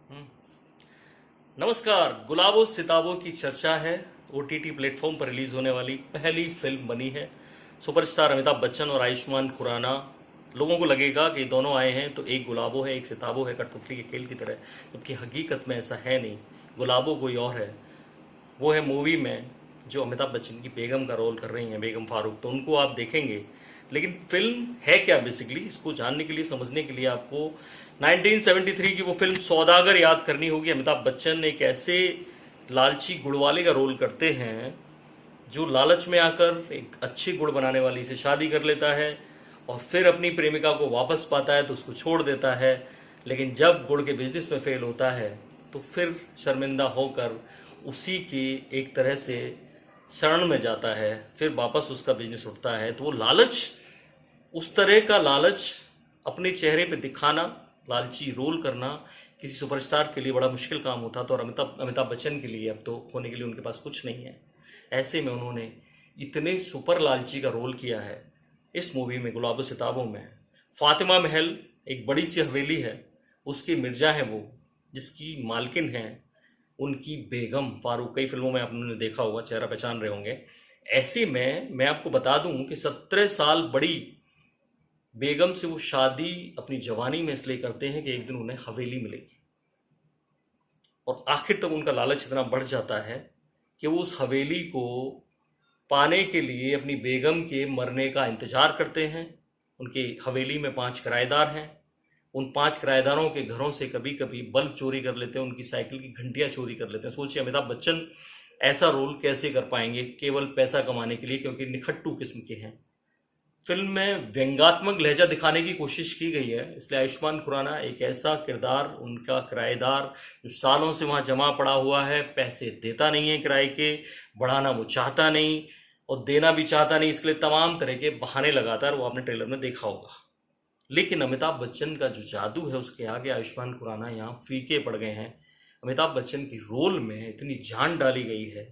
हम्म। नमस्कार। गुलाबो सिताबों की चर्चा है। ओटीटी प्लेटफॉर्म पर रिलीज होने वाली पहली फिल्म बनी है। सुपरस्टार अमिताभ बच्चन और आयुष्मान खुराना। लोगों को लगेगा कि दोनों आए हैं तो एक गुलाबो है एक सिताबो है, कठपुतली के खेल की तरह, जबकि हकीकत में ऐसा है नहीं। गुलाबो कोई और है। वो है मूवी में जो अमिताभ बच्चन की बेगम का रोल कर रही हैं, बेगम फारूक। तो उनको आप देखेंगे, लेकिन फिल्म है क्या बेसिकली, इसको जानने के लिए, समझने के लिए आपको 1973 की वो फिल्म सौदागर याद करनी होगी। अमिताभ बच्चन एक ऐसे लालची गुड़ वाले का रोल करते हैं जो लालच में आकर एक अच्छी गुड़ बनाने वाली से शादी कर लेता है और फिर अपनी प्रेमिका को वापस पाता है तो उसको छोड़ देता है। लेकिन जब गुड़ के बिजनेस में फेल होता है तो फिर शर्मिंदा होकर उसी की एक तरह से शरण में जाता है, फिर वापस उसका बिजनेस उठता है। तो वो लालच, उस तरह का लालच अपने चेहरे पे दिखाना, लालची रोल करना किसी सुपरस्टार के लिए बड़ा मुश्किल काम होता। तो और अमिताभ बच्चन के लिए अब तो होने के लिए उनके पास कुछ नहीं है। ऐसे में उन्होंने इतने सुपर लालची का रोल किया है इस मूवी में, गुलाबो सिताबों में। फातिमा महल एक बड़ी सी हवेली है, उसकी मिर्जा है वो, जिसकी मालकिन है उनकी बेगम फारूक। कई फिल्मों में आपने देखा होगा, चेहरा पहचान रहे होंगे। ऐसे में मैं आपको बता दूं कि 17 साल बड़ी बेगम से वो शादी अपनी जवानी में इसलिए करते हैं कि एक दिन उन्हें हवेली मिलेगी। और आखिर तक उनका लालच इतना बढ़ जाता है कि वो उस हवेली को पाने के लिए अपनी बेगम के मरने का इंतजार करते हैं। उनकी हवेली में 5 किराएदार हैं। उन 5 किराएदारों के घरों से कभी कभी बल्ब चोरी कर लेते हैं, उनकी साइकिल की घंटियां चोरी कर लेते हैं। सोचिए अमिताभ बच्चन ऐसा रोल कैसे कर पाएंगे केवल पैसा कमाने के लिए, क्योंकि निखट्टू किस्म के हैं। फिल्म में व्यंग्यात्मक लहजा दिखाने की कोशिश की गई है, इसलिए आयुष्मान खुराना एक ऐसा किरदार, उनका किराएदार जो सालों से वहां जमा पड़ा हुआ है, पैसे देता नहीं है किराए के, बढ़ाना वो चाहता नहीं और देना भी चाहता नहीं, इसके लिए तमाम तरह के बहाने लगाता है। वो आपने ट्रेलर में देखा होगा। लेकिन अमिताभ बच्चन का जो जादू है उसके आगे आयुष्मान खुराना यहाँ फीके पड़ गए हैं। अमिताभ बच्चन की रोल में इतनी जान डाली गई है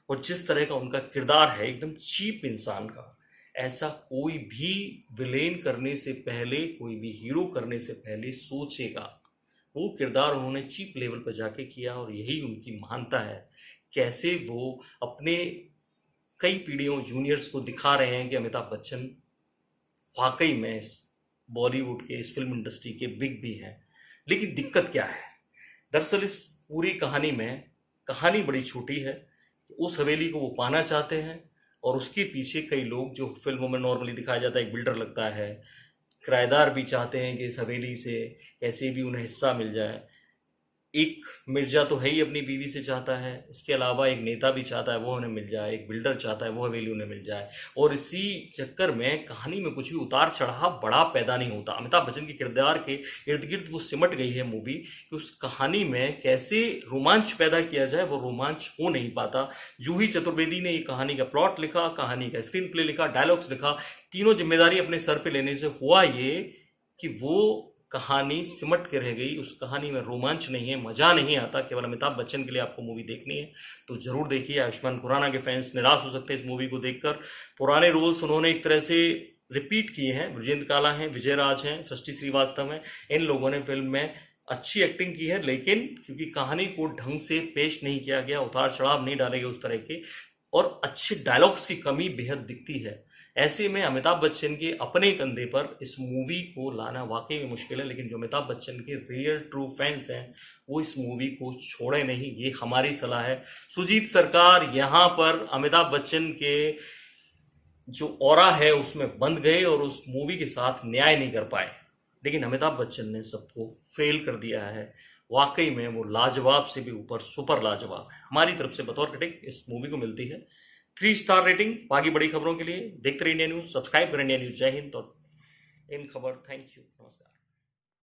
और जिस तरह का उनका किरदार है एकदम चीप इंसान का, ऐसा कोई भी विलेन करने से पहले, कोई भी हीरो करने से पहले सोचेगा। वो किरदार उन्होंने चीप लेवल पर जाके किया और यही उनकी महानता है। कैसे वो अपने कई पीढ़ियों जूनियर्स को दिखा रहे हैं कि अमिताभ बच्चन वाकई में इस बॉलीवुड के, इस फिल्म इंडस्ट्री के बिग भी हैं। लेकिन दिक्कत क्या है, दरअसल इस पूरी कहानी में कहानी बड़ी छोटी है। उस हवेली को वो पाना चाहते हैं और उसके पीछे कई लोग, जो फिल्मों में नॉर्मली दिखाया जाता है एक बिल्डर लगता है, किराएदार भी चाहते हैं कि इस हवेली से कैसे भी उन्हें हिस्सा मिल जाए। एक मिर्जा तो है ही, अपनी बीवी से चाहता है, इसके अलावा एक नेता भी चाहता है वो उन्हें मिल जाए, एक बिल्डर चाहता है वो हवेली उन्हें मिल जाए। और इसी चक्कर में कहानी में कुछ भी उतार चढ़ाव बड़ा पैदा नहीं होता। अमिताभ बच्चन के किरदार के इर्द गिर्द वो सिमट गई है मूवी कि उस कहानी में कैसे रोमांच पैदा किया जाए, वो रोमांच हो नहीं पाता। जूही चतुर्वेदी ने ये कहानी का प्लॉट लिखा, कहानी का स्क्रीन प्ले लिखा, डायलॉग्स लिखा, तीनों जिम्मेदारी अपने सर पे लेने से हुआ ये कि वो कहानी सिमट के रह गई। उस कहानी में रोमांच नहीं है, मजा नहीं आता। केवल अमिताभ बच्चन के लिए आपको मूवी देखनी है तो जरूर देखिए। आयुष्मान खुराना के फैंस निराश हो सकते हैं इस मूवी को देखकर। पुराने रोल्स उन्होंने एक तरह से रिपीट किए हैं। ब्रजेंद्र काला हैं, विजय राज हैं, सृष्टि श्रीवास्तव हैं। इन लोगों ने फिल्म में अच्छी एक्टिंग की है, लेकिन क्योंकि कहानी को ढंग से पेश नहीं किया गया, उतार चढ़ाव नहीं डाले गए उस तरह के, और अच्छे डायलॉग्स की कमी बेहद दिखती है। ऐसे में अमिताभ बच्चन के अपने कंधे पर इस मूवी को लाना वाकई में मुश्किल है। लेकिन जो अमिताभ बच्चन के रियल ट्रू फैंस हैं वो इस मूवी को छोड़े नहीं, ये हमारी सलाह है। सुजीत सरकार यहाँ पर अमिताभ बच्चन के जो ऑरा है उसमें बंध गए और उस मूवी के साथ न्याय नहीं कर पाए। लेकिन अमिताभ बच्चन ने सबको फेल कर दिया है। वाकई में वो लाजवाब से भी ऊपर सुपर लाजवाब है। हमारी तरफ से बतौर क्रिटिक इस मूवी को मिलती है 3 स्टार रेटिंग। बाकी बड़ी खबरों के लिए देखते रहिए इंडिया न्यूज, सब्सक्राइब करें इंडिया न्यूज। जय हिंद और इन खबर। थैंक यू, नमस्कार।